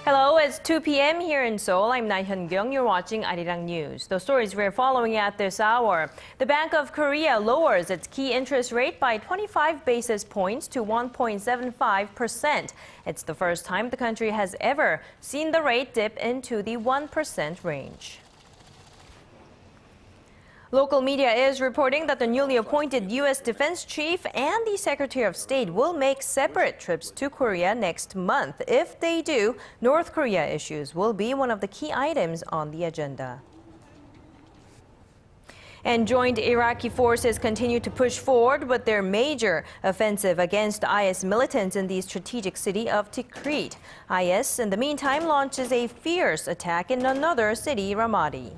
Hello, it's 2 p.m. here in Seoul. I'm Laah Hyun-kyung. You're watching ARIRANG News. The stories we're following at this hour. The Bank of Korea lowers its key interest rate by 25 basis points to 1.75%. It's the first time the country has ever seen the rate dip into the 1% range. Local media is reporting that the newly appointed U.S. Defense Chief and the Secretary of State will make separate trips to Korea next month. If they do, North Korea issues will be one of the key items on the agenda. And joined Iraqi forces continue to push forward with their major offensive against IS militants in the strategic city of Tikrit. IS, in the meantime, launches a fierce attack in another city, Ramadi.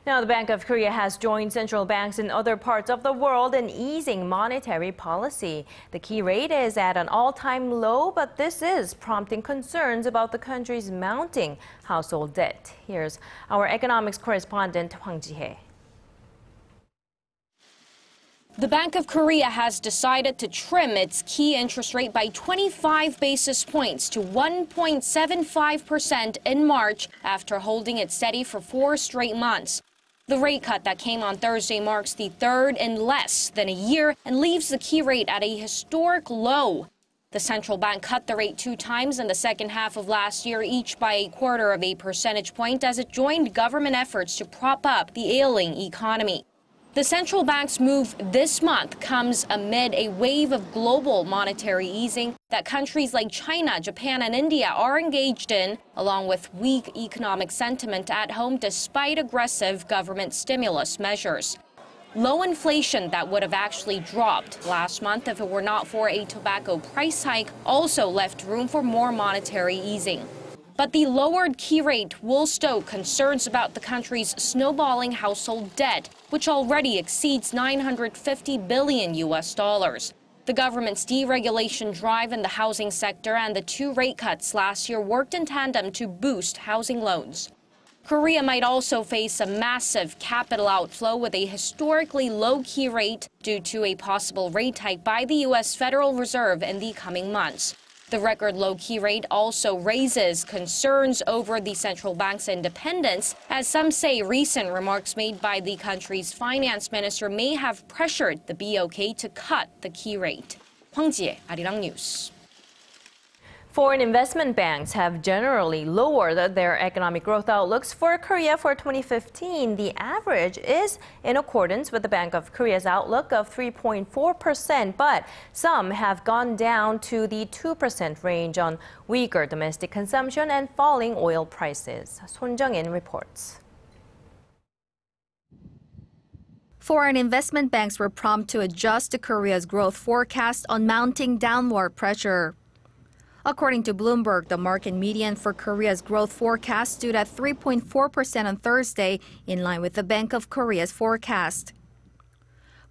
Now, the Bank of Korea has joined central banks in other parts of the world in easing monetary policy. The key rate is at an all-time low, but this is prompting concerns about the country's mounting household debt. Here's our economics correspondent, Hwang Ji-hye. The Bank of Korea has decided to trim its key interest rate by 25 basis points to 1.75% in March after holding it steady for 4 straight months. The rate cut that came on Thursday marks the third in less than a year and leaves the key rate at a historic low. The central bank cut the rate 2 times in the second half of last year, each by 1/4 of a percentage point as it joined government efforts to prop up the ailing economy. The central bank's move this month comes amid a wave of global monetary easing that countries like China, Japan, and India are engaged in, along with weak economic sentiment at home despite aggressive government stimulus measures. Low inflation that would have actually dropped last month if it were not for a tobacco price hike also left room for more monetary easing. But the lowered key rate will stoke concerns about the country's snowballing household debt, which already exceeds $950 billion. The government's deregulation drive in the housing sector and the 2 rate cuts last year worked in tandem to boost housing loans. Korea might also face a massive capital outflow with a historically low key rate due to a possible rate hike by the U.S. Federal Reserve in the coming months. The record low key rate also raises concerns over the central bank's independence, as some say recent remarks made by the country's finance minister may have pressured the BOK to cut the key rate. Hwang Ji-hye, ARIRANG News. Foreign investment banks have generally lowered their economic growth outlooks for Korea for 2015. The average is in accordance with the Bank of Korea's outlook of 3.4%, but some have gone down to the 2% range on weaker domestic consumption and falling oil prices. Son Jung-in reports. Foreign investment banks were prompt to adjust to Korea's growth forecast on mounting downward pressure. According to Bloomberg, the market median for Korea's growth forecast stood at 3.4% on Thursday, in line with the Bank of Korea's forecast.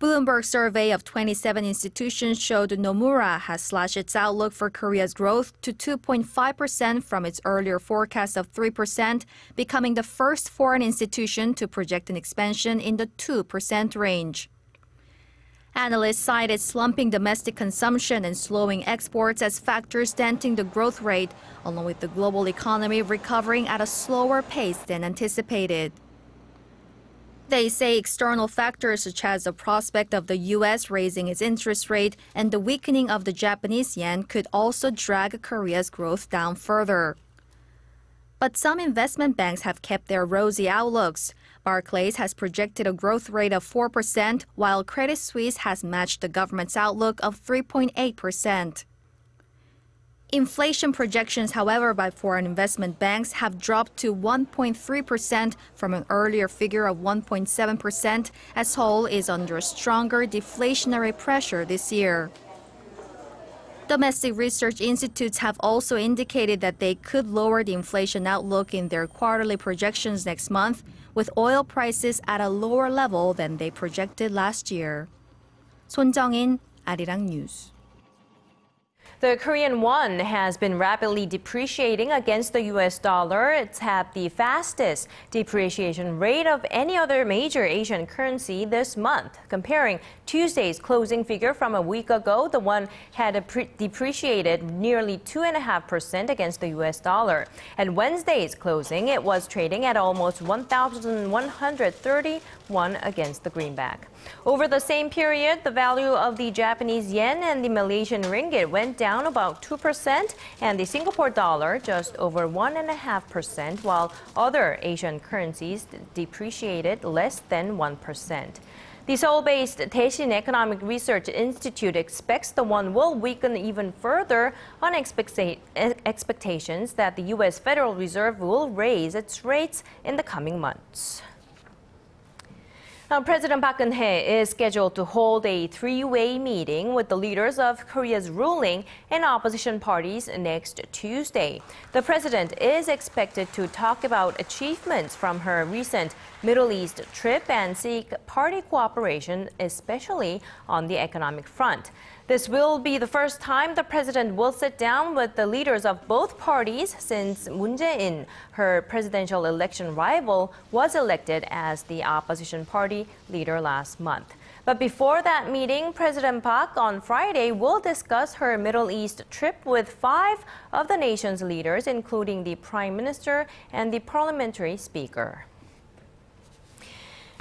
Bloomberg's survey of 27 institutions showed Nomura has slashed its outlook for Korea's growth to 2.5% from its earlier forecast of 3%, becoming the first foreign institution to project an expansion in the 2% range. Analysts cited slumping domestic consumption and slowing exports as factors denting the growth rate, along with the global economy recovering at a slower pace than anticipated. They say external factors such as the prospect of the U.S. raising its interest rate and the weakening of the Japanese yen could also drag Korea's growth down further. But some investment banks have kept their rosy outlooks. Barclays has projected a growth rate of 4%, while Credit Suisse has matched the government's outlook of 3.8%. Inflation projections, however, by foreign investment banks have dropped to 1.3% from an earlier figure of 1.7%, as Seoul is under stronger deflationary pressure this year. Domestic research institutes have also indicated that they could lower the inflation outlook in their quarterly projections next month, with oil prices at a lower level than they projected last year. Son Jung-in, ARIRANG News. The Korean won has been rapidly depreciating against the US dollar. It's had the fastest depreciation rate of any other major Asian currency this month. Comparing Tuesday's closing figure from a week ago, the won had depreciated nearly 2.5% against the US dollar. At Wednesday's closing, it was trading at almost 1,130 won against the greenback. Over the same period, the value of the Japanese yen and the Malaysian ringgit went down about 2%, and the Singapore dollar just over 1.5%, while other Asian currencies depreciated less than 1%. The Seoul-based Daeshin Economic Research Institute expects the won will weaken even further on expectations that the U.S. Federal Reserve will raise its rates in the coming months. Now, President Park Geunhye is scheduled to hold a three-way meeting with the leaders of Korea's ruling and opposition parties next Tuesday. The president is expected to talk about achievements from her recent Middle East trip and seek party cooperation, especially on the economic front. This will be the first time the president will sit down with the leaders of both parties since Moon Jae-in, her presidential election rival, was elected as the opposition party leader last month. But before that meeting, President Park on Friday will discuss her Middle East trip with 5 of the nation's leaders, including the prime minister and the parliamentary speaker.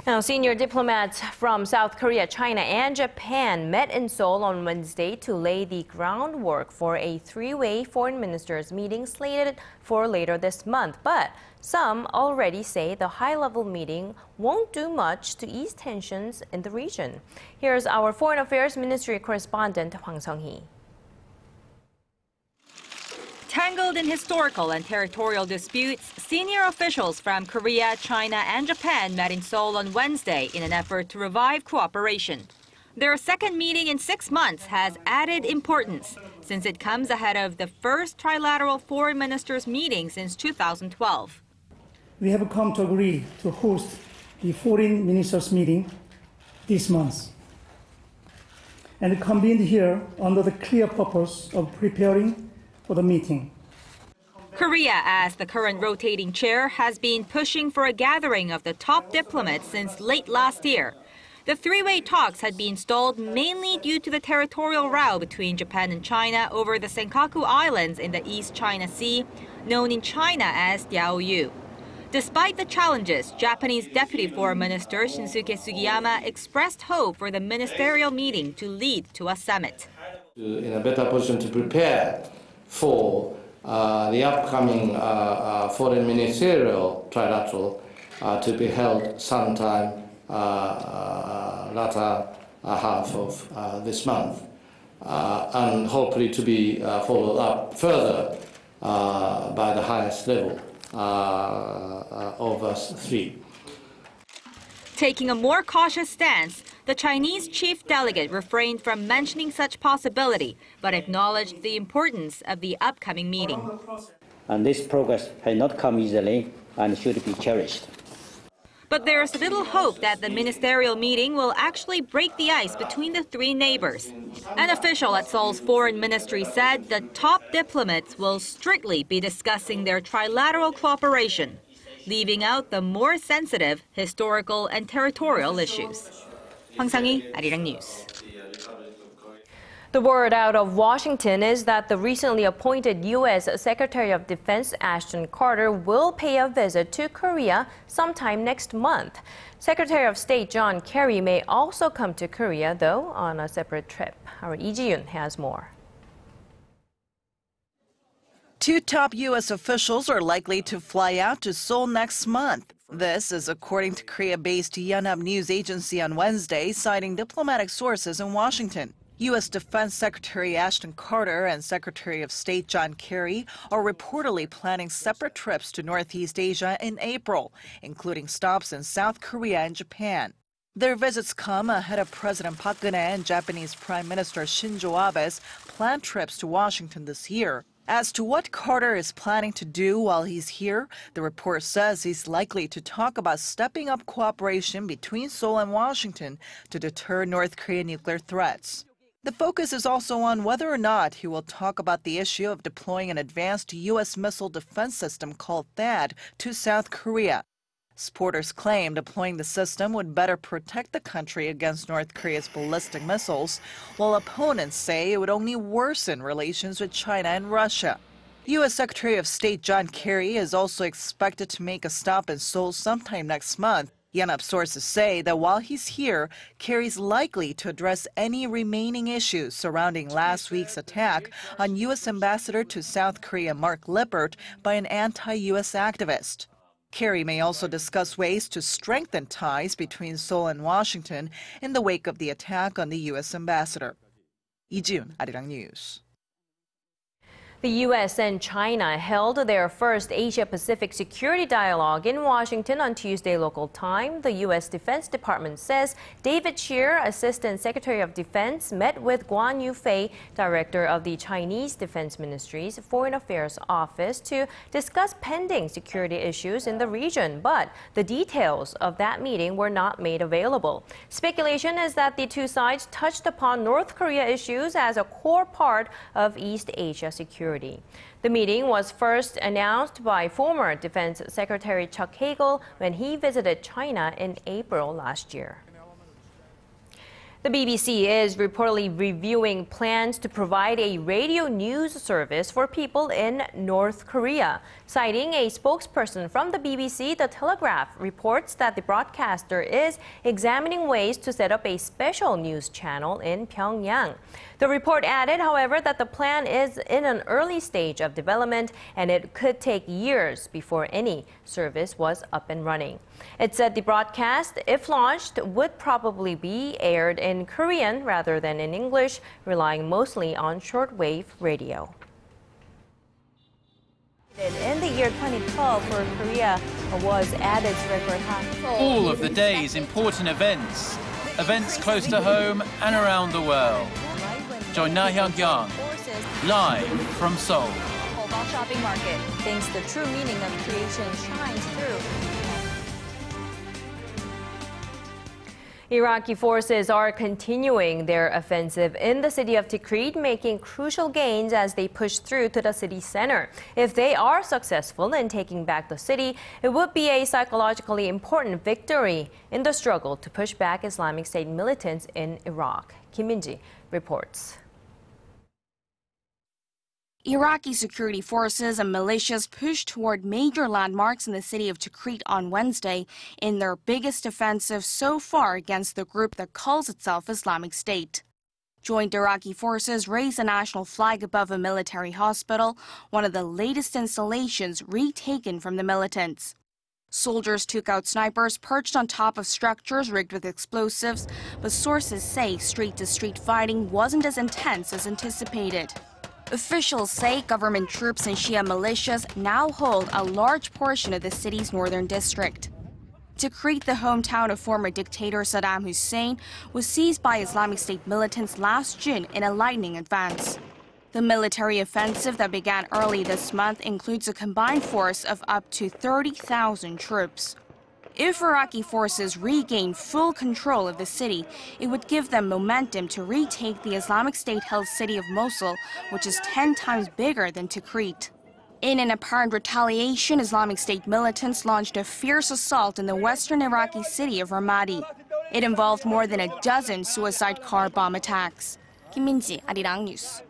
Now, senior diplomats from South Korea, China, and Japan met in Seoul on Wednesday to lay the groundwork for a three-way foreign ministers meeting slated for later this month. But some already say the high-level meeting won't do much to ease tensions in the region. Here's our Foreign Affairs Ministry correspondent, Hwang Sung-hee. Tangled in historical and territorial disputes, senior officials from Korea, China, and Japan met in Seoul on Wednesday in an effort to revive cooperation. Their second meeting in 6 months has added importance, since it comes ahead of the first trilateral foreign ministers meeting since 2012. We have come to agree to host the foreign ministers meeting this month, and convened here under the clear purpose of preparing for the meeting. Korea, as the current rotating chair, has been pushing for a gathering of the top diplomats since late last year. The three-way talks had been stalled mainly due to the territorial row between Japan and China over the Senkaku Islands in the East China Sea, known in China as Diaoyu. Despite the challenges, Japanese Deputy Foreign Minister Shinsuke Sugiyama expressed hope for the ministerial meeting to lead to a summit. In a better position to prepare for the upcoming foreign ministerial trilateral to be held sometime latter half of this month, and hopefully to be followed up further by the highest level of us three. Taking a more cautious stance, the Chinese chief delegate refrained from mentioning such possibility, but acknowledged the importance of the upcoming meeting. And this progress has not come easily and should be cherished. But there is little hope that the ministerial meeting will actually break the ice between the three neighbors. An official at Seoul's foreign ministry said the top diplomats will strictly be discussing their trilateral cooperation, leaving out the more sensitive historical and territorial issues. Hwang Sung-hee, ARIRANG News. The word out of Washington is that the recently appointed U.S. Secretary of Defense Ashton Carter will pay a visit to Korea sometime next month. Secretary of State John Kerry may also come to Korea, though, on a separate trip. Our Lee Ji-yoon has more. 2 top U.S. officials are likely to fly out to Seoul next month. This is according to Korea-based Yonhap News Agency on Wednesday, citing diplomatic sources in Washington. U.S. Defense Secretary Ashton Carter and Secretary of State John Kerry are reportedly planning separate trips to Northeast Asia in April, including stops in South Korea and Japan. Their visits come ahead of President Park Geunhye and Japanese Prime Minister Shinzo Abe's planned trips to Washington this year. As to what Carter is planning to do while he's here, the report says he's likely to talk about stepping up cooperation between Seoul and Washington to deter North Korean nuclear threats. The focus is also on whether or not he will talk about the issue of deploying an advanced U.S. missile defense system called THAAD to South Korea. Supporters claim deploying the system would better protect the country against North Korea's ballistic missiles, while opponents say it would only worsen relations with China and Russia. U.S. Secretary of State John Kerry is also expected to make a stop in Seoul sometime next month. Yonhap sources say that while he's here, Kerry's likely to address any remaining issues surrounding last week's attack on U.S. Ambassador to South Korea Mark Lippert by an anti-U.S. activist. Kerry may also discuss ways to strengthen ties between Seoul and Washington in the wake of the attack on the U.S. ambassador. 이지훈, ARIRANG News. The U.S. and China held their first Asia-Pacific security dialogue in Washington on Tuesday local time. The U.S. Defense Department says David Shear, Assistant Secretary of Defense, met with Guan Yufei, Director of the Chinese Defense Ministry's Foreign Affairs Office, to discuss pending security issues in the region. But the details of that meeting were not made available. Speculation is that the two sides touched upon North Korea issues as a core part of East Asia security. The meeting was first announced by former Defense Secretary Chuck Hagel when he visited China in April last year. The BBC is reportedly reviewing plans to provide a radio news service for people in North Korea. Citing a spokesperson from the BBC, The Telegraph reports that the broadcaster is examining ways to set up a special news channel in Pyongyang. The report added, however, that the plan is in an early stage of development and it could take years before any service was up and running. It said the broadcast, if launched, would probably be aired in Korean rather than in English, relying mostly on shortwave radio. In the year 2012, for Korea was at its record high. All of the day's important events close to home and around the world. Join Laah Hyun-kyung live from Seoul. Shopping market thinks the true meaning of creation shines through. Iraqi forces are continuing their offensive in the city of Tikrit, making crucial gains as they push through to the city center. If they are successful in taking back the city, it would be a psychologically important victory in the struggle to push back Islamic State militants in Iraq. Kim Min-ji reports. Iraqi security forces and militias pushed toward major landmarks in the city of Tikrit on Wednesday in their biggest offensive so far against the group that calls itself Islamic State. Joint Iraqi forces raised a national flag above a military hospital, one of the latest installations retaken from the militants. Soldiers took out snipers perched on top of structures rigged with explosives, but sources say street-to-street fighting wasn't as intense as anticipated. Officials say government troops and Shia militias now hold a large portion of the city's northern district. Tikrit, the hometown of former dictator Saddam Hussein, was seized by Islamic State militants last June in a lightning advance. The military offensive that began early this month includes a combined force of up to 30,000 troops. If Iraqi forces regain full control of the city, it would give them momentum to retake the Islamic State-held city of Mosul, which is 10 times bigger than Tikrit. In an apparent retaliation, Islamic State militants launched a fierce assault in the western Iraqi city of Ramadi. It involved more than a dozen suicide car bomb attacks. Kim Min-ji, ARIRANG News.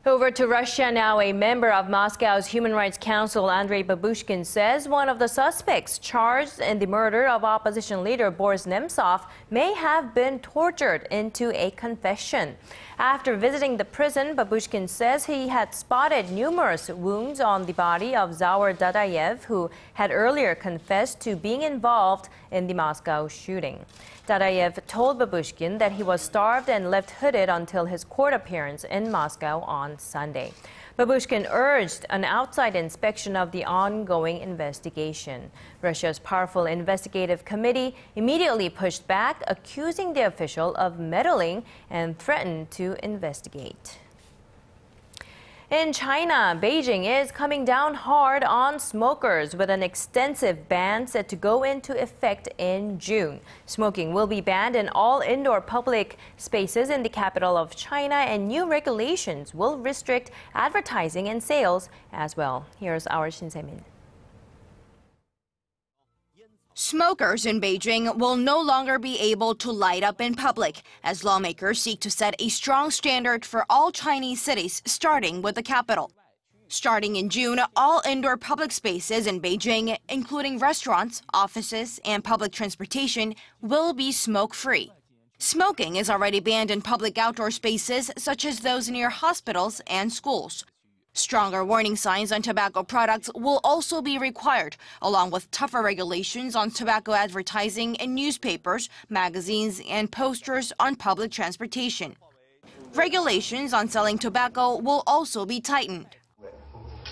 Over to Russia now. A member of Moscow's Human Rights Council, Andrei Babushkin, says one of the suspects charged in the murder of opposition leader Boris Nemtsovs may have been tortured into a confession. After visiting the prison, Babushkin says he had spotted numerous wounds on the body of Zaur Dadayev, who had earlier confessed to being involved in the Moscow shooting. Dadayev told Babushkin that he was starved and left hooded until his court appearance in Moscow on Sunday. Babushkin urged an outside inspection of the ongoing investigation. Russia's powerful investigative committee immediately pushed back, accusing the official of meddling and threatened to investigate. In China, Beijing is coming down hard on smokers with an extensive ban set to go into effect in June. Smoking will be banned in all indoor public spaces in the capital of China, and new regulations will restrict advertising and sales as well. Here's our Shin Se-min. Smokers in Beijing will no longer be able to light up in public as lawmakers seek to set a strong standard for all Chinese cities, starting with the capital. Starting in June, all indoor public spaces in Beijing, including restaurants, offices, and public transportation, will be smoke-free. Smoking is already banned in public outdoor spaces such as those near hospitals and schools. Stronger warning signs on tobacco products will also be required, along with tougher regulations on tobacco advertising in newspapers, magazines, and posters on public transportation. Regulations on selling tobacco will also be tightened.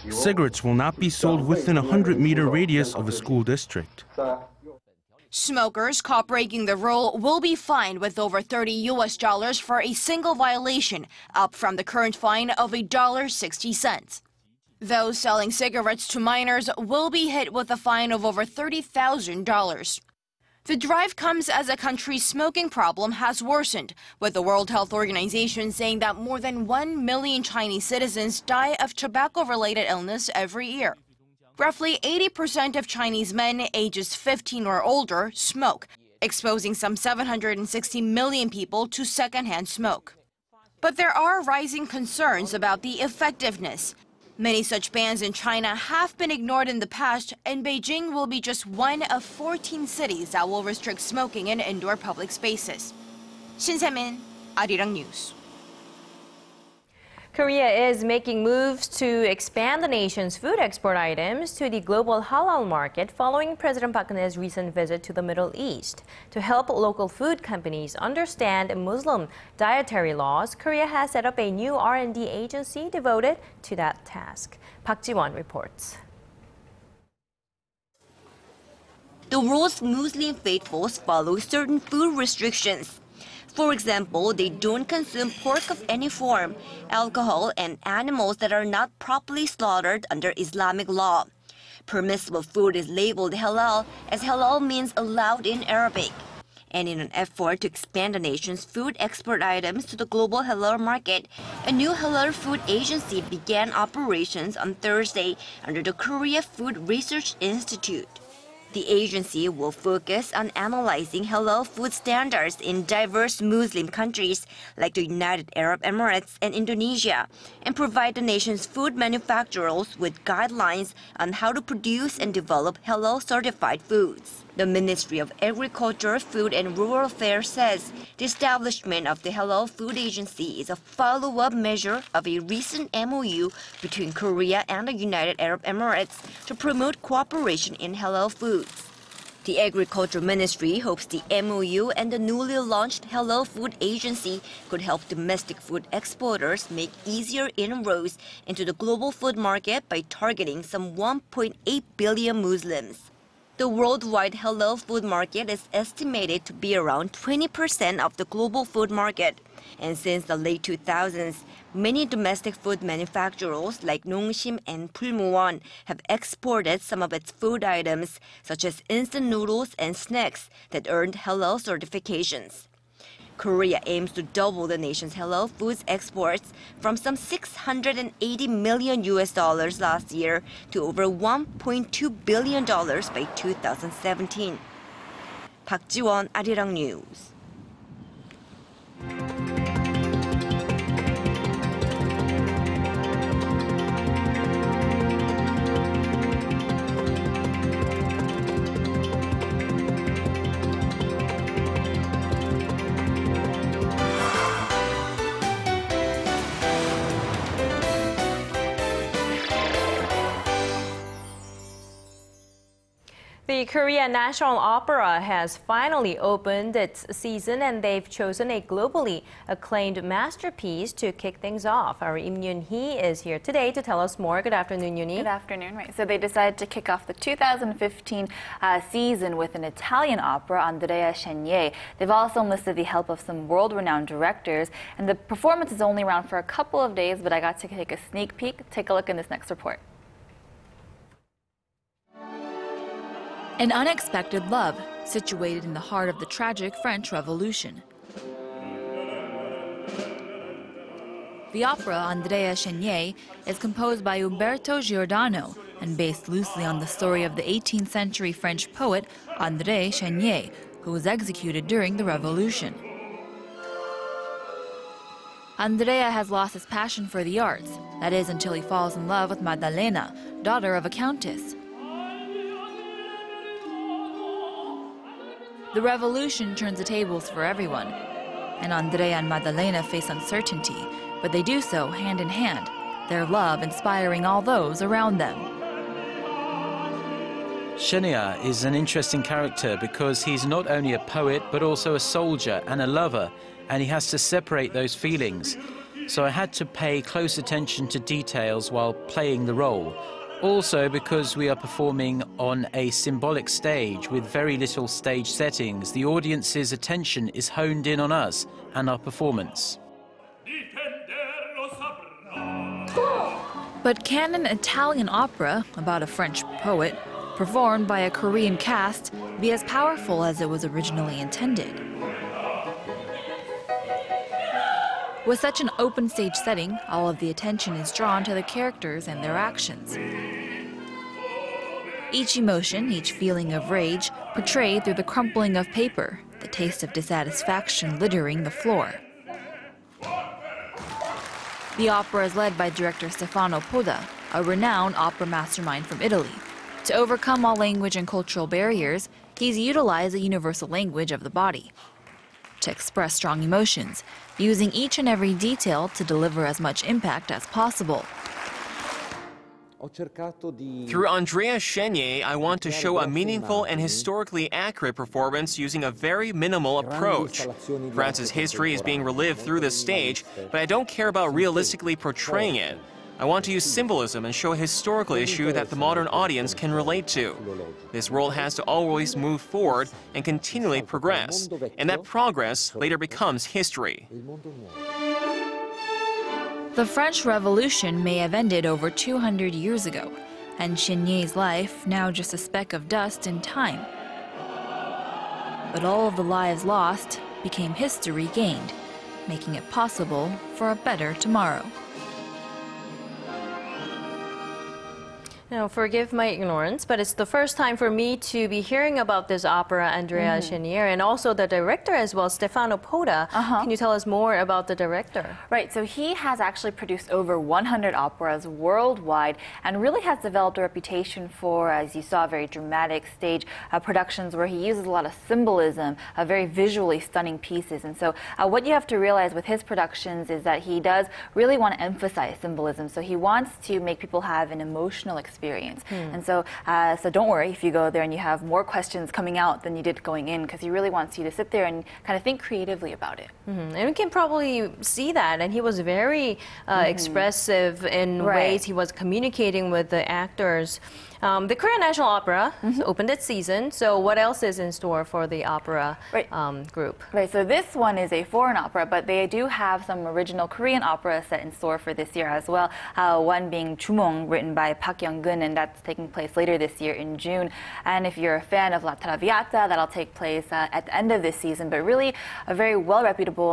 Cigarettes will not be sold within a 100-meter radius of a school district. Smokers caught breaking the rule will be fined with over $30 for a single violation, up from the current fine of $1.60. Those selling cigarettes to minors will be hit with a fine of over $30,000. The drive comes as the country's smoking problem has worsened, with the World Health Organization saying that more than 1 million Chinese citizens die of tobacco-related illness every year. Roughly 80% of Chinese men ages 15 or older smoke, exposing some 760 million people to secondhand smoke. But there are rising concerns about the effectiveness. Many such bans in China have been ignored in the past, and Beijing will be just one of 14 cities that will restrict smoking in indoor public spaces. Shin Se-min, ARIRANG News. Korea is making moves to expand the nation's food export items to the global halal market following President Park Geunhye's recent visit to the Middle East. To help local food companies understand Muslim dietary laws, Korea has set up a new R&D agency devoted to that task. Park Ji-won reports. The world's Muslim faithfuls follow certain food restrictions. For example, they don't consume pork of any form, alcohol, and animals that are not properly slaughtered under Islamic law. Permissible food is labeled halal, as halal means allowed in Arabic. And in an effort to expand the nation's food export items to the global halal market, a new halal food agency began operations on Thursday under the Korea Food Research Institute. The agency will focus on analyzing halal food standards in diverse Muslim countries like the United Arab Emirates and Indonesia, and provide the nation's food manufacturers with guidelines on how to produce and develop halal-certified foods. The Ministry of Agriculture, Food and Rural Affairs says the establishment of the Halal Food Agency is a follow-up measure of a recent MOU between Korea and the United Arab Emirates to promote cooperation in halal foods. The Agriculture Ministry hopes the MOU and the newly launched Halal Food Agency could help domestic food exporters make easier inroads into the global food market by targeting some 1.8 billion Muslims. The worldwide halal food market is estimated to be around 20% of the global food market. And since the late 2000s, many domestic food manufacturers like Nongshim and Pulmuwon have exported some of its food items, such as instant noodles and snacks that earned halal certifications. Korea aims to double the nation's halal foods exports from some $680 million last year to over $1.2 billion by 2017. Park Ji-won, ARIRANG News. The The Korea National Opera has finally opened its season, and they've chosen a globally acclaimed masterpiece to kick things off. Our Im Yoon-hee is here today to tell us more. Good afternoon, Yoon-hee. Good afternoon. Right. So they decided to kick off the 2015 season with an Italian opera, Andrea Chenier. They've also enlisted the help of some world-renowned directors, and the performance is only around for a couple of days, but I got to take a sneak peek. Take a look in this next report. An unexpected love, situated in the heart of the tragic French Revolution. The opera Andrea Chenier is composed by Umberto Giordano and based loosely on the story of the 18th century French poet André Chenier, who was executed during the Revolution. Andrea has lost his passion for the arts, that is until he falls in love with Maddalena, daughter of a countess. The revolution turns the tables for everyone, and Andrea and Maddalena face uncertainty, but they do so hand in hand, their love inspiring all those around them. Chenier is an interesting character because he's not only a poet but also a soldier and a lover, and he has to separate those feelings. So I had to pay close attention to details while playing the role. Also because we are performing on a symbolic stage with very little stage settings, the audience's attention is honed in on us and our performance. But can an Italian opera about a French poet, performed by a Korean cast, be as powerful as it was originally intended? With such an open stage setting, all of the attention is drawn to the characters and their actions. Each emotion, each feeling of rage, portrayed through the crumpling of paper, the taste of dissatisfaction littering the floor. The opera is led by director Stefano Poda, a renowned opera mastermind from Italy. To overcome all language and cultural barriers, he's utilized the universal language of the body to express strong emotions, using each and every detail to deliver as much impact as possible. Through Andrea Chenier, I want to show a meaningful and historically accurate performance using a very minimal approach. France's history is being relived through this stage, but I don't care about realistically portraying it. I want to use symbolism and show a historical issue that the modern audience can relate to. This world has to always move forward and continually progress, and that progress later becomes history. The French Revolution may have ended over 200 years ago, and Chenier's life now just a speck of dust in time. But all of the lives lost became history gained, making it possible for a better tomorrow. Now, forgive my ignorance, but it's the first time for me to be hearing about this opera, Andrea Chenier, and also the director as well, Stefano Poda. Can you tell us more about the director? Right, so he has actually produced over 100 operas worldwide and really has developed a reputation for, as you saw, very dramatic stage productions where he uses a lot of symbolism, very visually stunning pieces. And so what you have to realize with his productions is that he does really want to emphasize symbolism. So he wants to make people have an emotional experience. And so don't worry if you go there and you have more questions coming out than you did going in, because he really wants you to sit there and kind of think creatively about it. And we can probably see that. And he was very expressive in ways he was communicating with the actors. The Korean National Opera opened its season. So what else is in store for the opera group? Right, so this one is a foreign opera, but they do have some original Korean opera set in store for this year as well. One being Jumong, written by Park Geunhye, and that's taking place later this year in June. And if you're a fan of La Traviata, that'll take place at the end of this season. But really a very well-reputable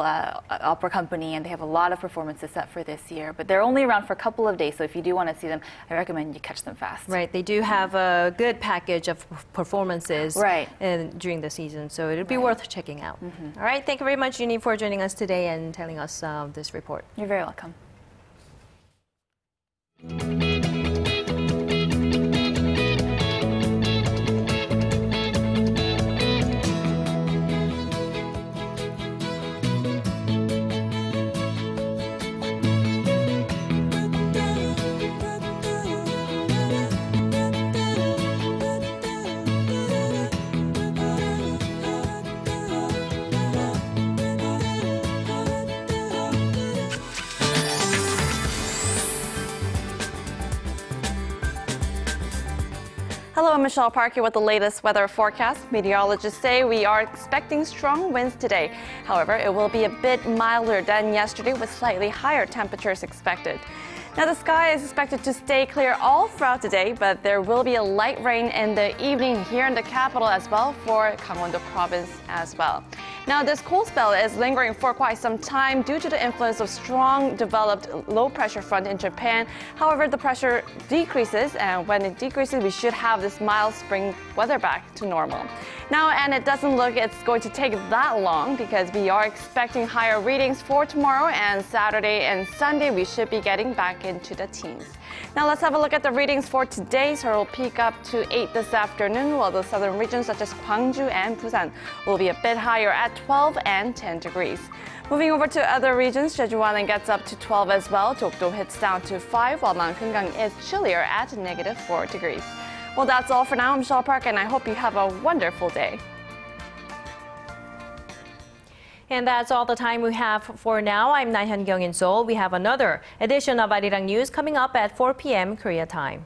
opera company, and they have a lot of performances set for this year. But they're only around for a couple of days, so if you do want to see them, I recommend you catch them fast. Right, they do have a good package of performances during the season, so it'll be worth checking out. All right, thank you very much, Yoon-hee, for joining us today and telling us this report. You're very welcome. Hello, I'm Michelle Park here with the latest weather forecast. Meteorologists say we are expecting strong winds today. However, it will be a bit milder than yesterday with slightly higher temperatures expected. Now, the sky is expected to stay clear all throughout the day, but there will be a light rain in the evening here in the capital as well for Gangwon-do province as well. Now, this cold spell is lingering for quite some time due to the influence of strong developed low-pressure front in Japan. However, the pressure decreases, and when it decreases, we should have this mild spring weather back to normal. Now, and it doesn't look it's going to take that long because we are expecting higher readings for tomorrow, and Saturday and Sunday we should be getting back into the teens. Now let's have a look at the readings for today. Seoul will peak up to 8 this afternoon, while the southern regions such as Gwangju and Busan will be a bit higher at 12 and 10 degrees. Moving over to other regions, Jeju gets up to 12 as well. Dokdo hits down to 5, while Namkung is chillier at -4 degrees. Well, that's all for now. I'm Michelle Park, and I hope you have a wonderful day. And that's all the time we have for now. I'm Laah Hyun-kyung in Seoul. We have another edition of ARIRANG News coming up at 4 p.m. Korea time.